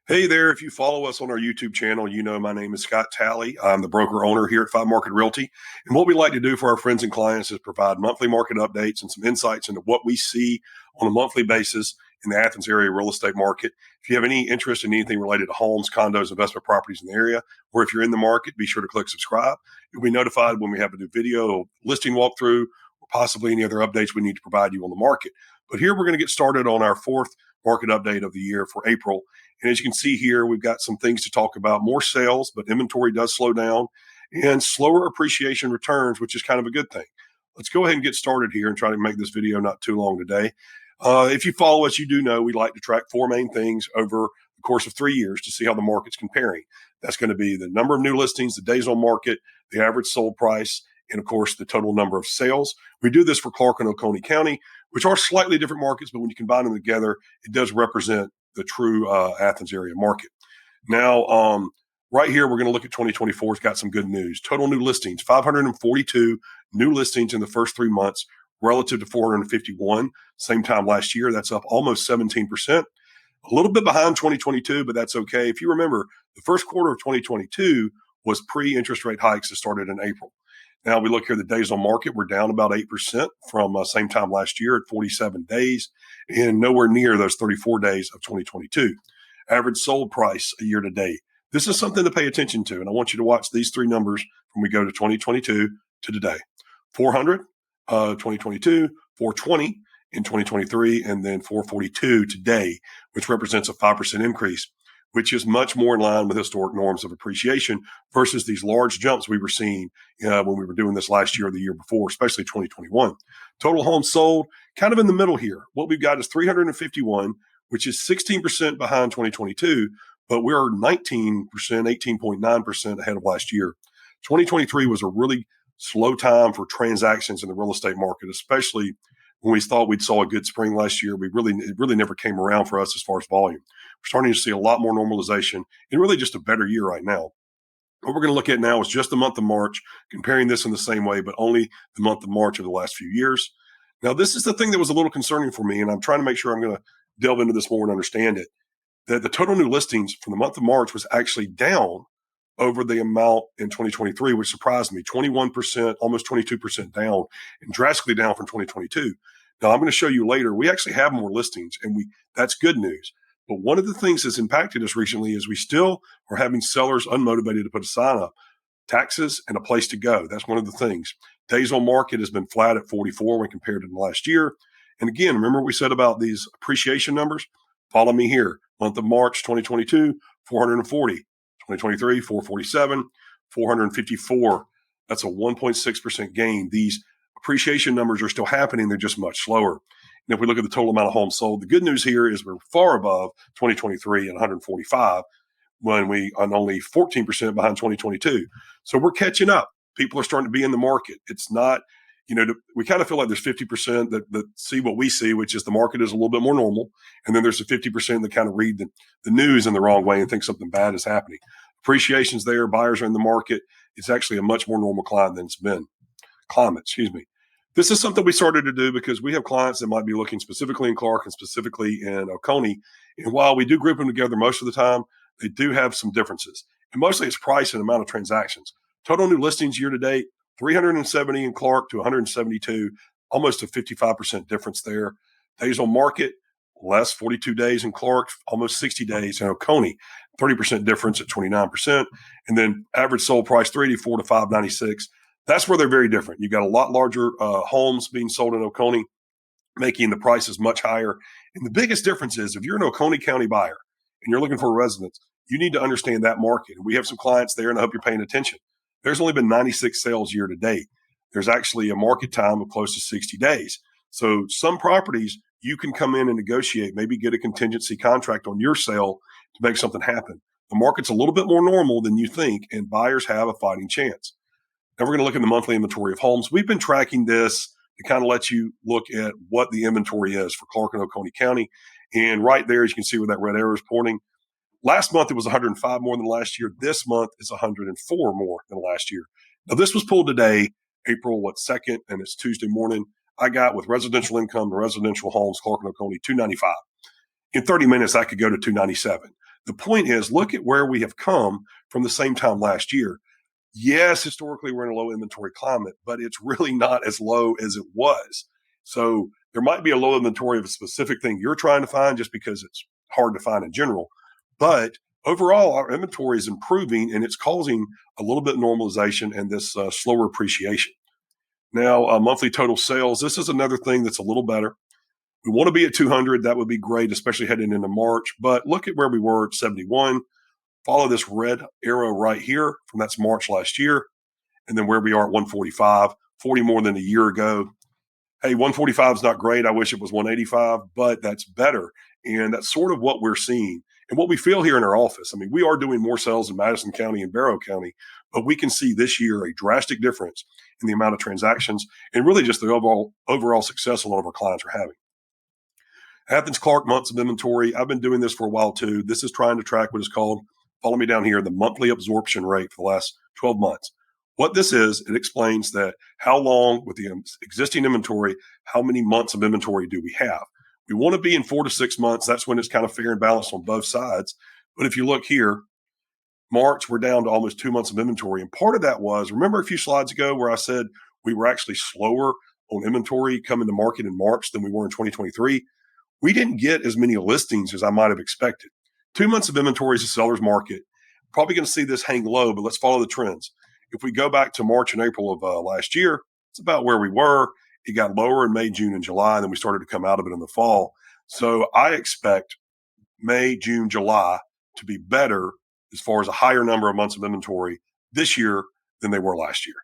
Hey there, if you follow us on our YouTube channel, you know my name is Scott Talley. I'm the broker owner here at Five Market Realty. And what we like to do for our friends and clients is provide monthly market updates and some insights into what we see on a monthly basis in the Athens area real estate market. If you have any interest in anything related to homes, condos, investment properties in the area, or if you're in the market, be sure to click subscribe. You'll be notified when we have a new video, listing walkthrough, or possibly any other updates we need to provide you on the market. But here we're going to get started on our fourth market update of the year for April. And as you can see here, we've got some things to talk about. More sales, but inventory does slow down, and slower appreciation returns, which is kind of a good thing. Let's go ahead and get started here and try to make this video not too long today. If you follow us, you do know we like to track four main things over the course of 3 years to see how the market's comparing. That's going to be the number of new listings, the days on market, the average sold price, and of course, the total number of sales. We do this for Clark and Oconee County, which are slightly different markets, but when you combine them together, it does represent the true Athens area market. Now, right here, we're going to look at 2024. It's got some good news. Total new listings, 542 new listings in the first 3 months relative to 451 same time last year. That's up almost 17%. A little bit behind 2022, but that's okay. If you remember, the first quarter of 2022 was pre-interest rate hikes that started in April. Now we look here, the days on market, we're down about 8% from same time last year at 47 days and nowhere near those 34 days of 2022. Average sold price a year to date. This is something to pay attention to, and I want you to watch these three numbers when we go to 2022 to today. 400, 2022, 420 in 2023, and then 442 today, which represents a 5% increase, which is much more in line with historic norms of appreciation versus these large jumps we were seeing when we were doing this last year or the year before, especially 2021. Total homes sold, kind of in the middle here. What we've got is 351, which is 16% behind 2022, but we're 19%, 18.9% ahead of last year. 2023 was a really slow time for transactions in the real estate market, especially when we thought we'd saw a good spring last year. It really never came around for us as far as volume. We're starting to see a lot more normalization and really just a better year right now. What we're going to look at now is just the month of March, comparing this in the same way, but only the month of March of the last few years. Now, this is the thing that was a little concerning for me, and I'm trying to make sure I'm going to delve into this more and understand it, that the total new listings for the month of March was actually down over the amount in 2023, which surprised me, 21%, almost 22% down, and drastically down from 2022. Now, I'm going to show you later, we actually have more listings, and that's good news. But one of the things that's impacted us recently is we still are having sellers unmotivated to put a sign up. Taxes and a place to go. That's one of the things. Days on market has been flat at 44 when compared to the last year. And again, remember what we said about these appreciation numbers? Follow me here. Month of March 2022, 440. 2023, 447, 454. That's a 1.6% gain. These appreciation numbers are still happening. They're just much slower. And if we look at the total amount of homes sold, the good news here is we're far above 2023 at 145 when we are only 14% behind 2022. So we're catching up. People are starting to be in the market. It's not, we kind of feel like there's 50% that see what we see, which is the market is a little bit more normal. And then there's the 50% that kind of read the news in the wrong way and think something bad is happening. Appreciation's there. Buyers are in the market. It's actually a much more normal climate than it's been. This is something we started to do because we have clients that might be looking specifically in Clark and specifically in Oconee. And while we do group them together most of the time, they do have some differences. And mostly it's price and amount of transactions. Total new listings year to date, 370 in Clark to 172, almost a 55% difference there. Days on market, less 42 days in Clark, almost 60 days in Oconee, 30% difference at 29%. And then average sold price, 384 to 596. That's where they're very different. You've got a lot larger homes being sold in Oconee, making the prices much higher. And the biggest difference is if you're an Oconee County buyer and you're looking for a residence, you need to understand that market. And we have some clients there, and I hope you're paying attention. There's only been 96 sales year to date. There's actually a market time of close to 60 days. So some properties you can come in and negotiate, maybe get a contingency contract on your sale to make something happen. The market's a little bit more normal than you think, and buyers have a fighting chance. Now we're going to look at the monthly inventory of homes. We've been tracking this to kind of let you look at what the inventory is for Clark and Oconee County. And right there, as you can see where that red arrow is pointing, last month it was 105 more than last year. This month is 104 more than last year. Now this was pulled today, April 2nd, and it's Tuesday morning. I got with residential income and residential homes, Clark and Oconee, 295. In 30 minutes, I could go to 297. The point is, look at where we have come from the same time last year. Yes, historically we're in a low inventory climate, but it's really not as low as it was. So there might be a low inventory of a specific thing you're trying to find just because it's hard to find in general. But overall, our inventory is improving and it's causing a little bit of normalization and this slower appreciation. Now, monthly total sales, this is another thing that's a little better. We want to be at 200. That would be great, especially heading into March. But look at where we were at 71. Follow this red arrow right here from that's March last year. And then where we are at 145, 40 more than a year ago. Hey, 145 is not great. I wish it was 185, but that's better. And that's sort of what we're seeing and what we feel here in our office. I mean, we are doing more sales in Madison County and Barrow County, but we can see this year a drastic difference in the amount of transactions and really just the overall success a lot of our clients are having. Athens Clark months of inventory. I've been doing this for a while too. This is trying to track what is called, follow me down here, the monthly absorption rate for the last 12 months. What this is, it explains that how long with the existing inventory, how many months of inventory do we have? We want to be in 4 to 6 months. That's when it's kind of fair and balanced on both sides. But if you look here, March, we're down to almost 2 months of inventory. And part of that was, remember a few slides ago where I said we were actually slower on inventory coming to market in March than we were in 2023? We didn't get as many listings as I might have expected. 2 months of inventory is a seller's market. Probably going to see this hang low, but let's follow the trends. If we go back to March and April of last year, it's about where we were. It got lower in May, June, and July, and then we started to come out of it in the fall. So I expect May, June, July to be better as far as a higher number of months of inventory this year than they were last year.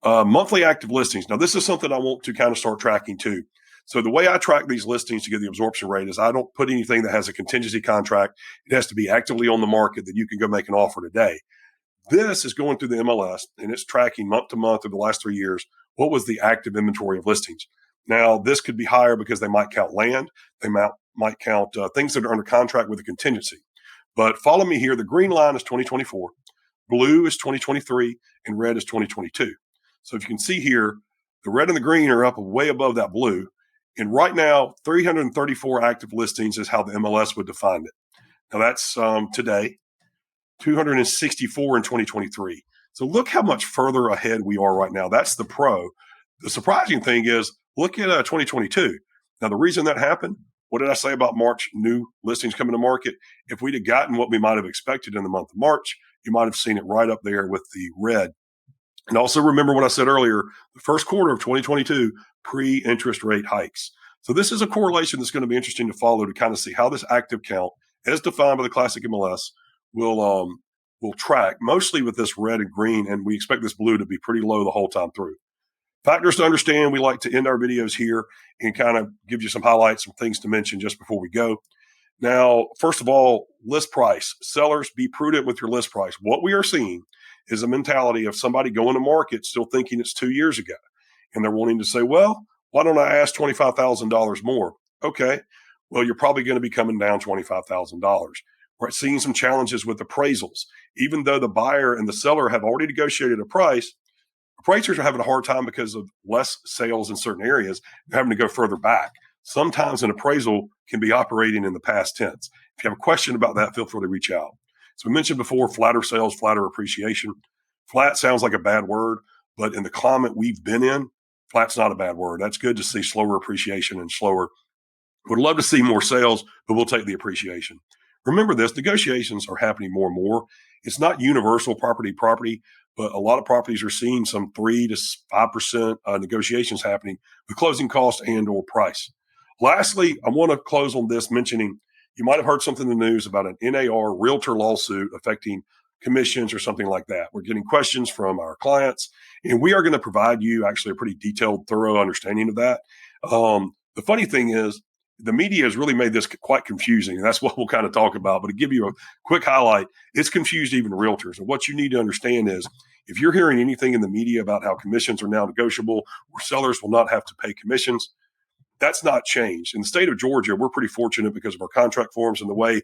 Monthly active listings. Now, this is something I want to kind of start tracking too. So the way I track these listings to get the absorption rate is I don't put anything that has a contingency contract. It has to be actively on the market that you can go make an offer today. This is going through the MLS, and it's tracking month to month over the last 3 years. What was the active inventory of listings? Now, this could be higher because they might count land. They might count things that are under contract with a contingency. But follow me here. The green line is 2024, blue is 2023, and red is 2022. So if you can see here, the red and the green are up way above that blue. And right now, 334 active listings is how the MLS would define it. Now, that's today, 264 in 2023. So look how much further ahead we are right now. That's the pro. The surprising thing is, look at 2022. Now, the reason that happened, what did I say about March new listings coming to market? If we'd have gotten what we might have expected in the month of March, you might have seen it right up there with the red. And also remember what I said earlier, the first quarter of 2022, pre-interest rate hikes. So this is a correlation that's going to be interesting to follow to kind of see how this active count, as defined by the classic MLS, will track mostly with this red and green, and we expect this blue to be pretty low the whole time through. Factors to understand, we like to end our videos here and kind of give you some highlights, some things to mention just before we go. Now, first of all, list price. Sellers, be prudent with your list price. What we are seeing is a mentality of somebody going to market still thinking it's 2 years ago. And they're wanting to say, well, why don't I ask $25,000 more? Okay, well, you're probably going to be coming down $25,000. We're seeing some challenges with appraisals. Even though the buyer and the seller have already negotiated a price, appraisers are having a hard time because of less sales in certain areas. They're having to go further back. Sometimes an appraisal can be operating in the past tense. If you have a question about that, feel free to reach out. So we mentioned before, flatter sales, flatter appreciation. Flat sounds like a bad word, but in the climate we've been in, flat's not a bad word. That's good to see slower appreciation and slower. Would love to see more sales, but we'll take the appreciation. Remember this, negotiations are happening more and more. It's not universal property, but a lot of properties are seeing some 3 to 5% negotiations happening with closing costs and or price. Lastly, I want to close on this mentioning you might have heard something in the news about an NAR realtor lawsuit affecting commissions or something like that. We're getting questions from our clients, and we are going to provide you actually a pretty detailed, thorough understanding of that. The funny thing is, the media has really made this quite confusing, and that's what we'll kind of talk about. But to give you a quick highlight, it's confused even realtors. And what you need to understand is if you're hearing anything in the media about how commissions are now negotiable or sellers will not have to pay commissions, that's not changed. In the state of Georgia, we're pretty fortunate because of our contract forms and the way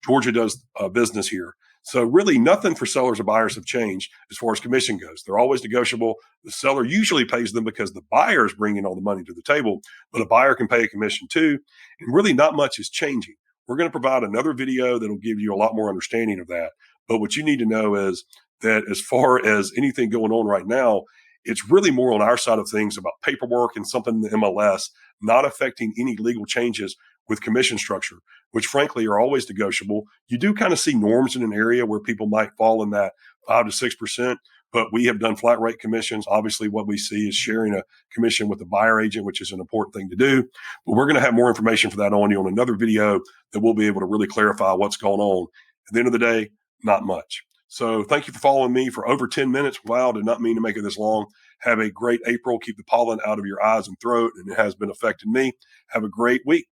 Georgia does business here. So really nothing for sellers or buyers have changed as far as commission goes. They're always negotiable. The seller usually pays them because the buyer is bringing all the money to the table, but a buyer can pay a commission too. And really not much is changing. We're going to provide another video that'll give you a lot more understanding of that. But what you need to know is that as far as anything going on right now, it's really more on our side of things about paperwork and something in the MLS, not affecting any legal changes with commission structure, which frankly are always negotiable. You do kind of see norms in an area where people might fall in that 5 to 6%, but we have done flat rate commissions. Obviously, what we see is sharing a commission with the buyer agent, which is an important thing to do. But we're going to have more information for that on you on another video that we'll be able to really clarify what's going on. At the end of the day, not much. So thank you for following me for over 10 minutes. Wow, did not mean to make it this long. Have a great April. Keep the pollen out of your eyes and throat, and it has been affecting me. Have a great week.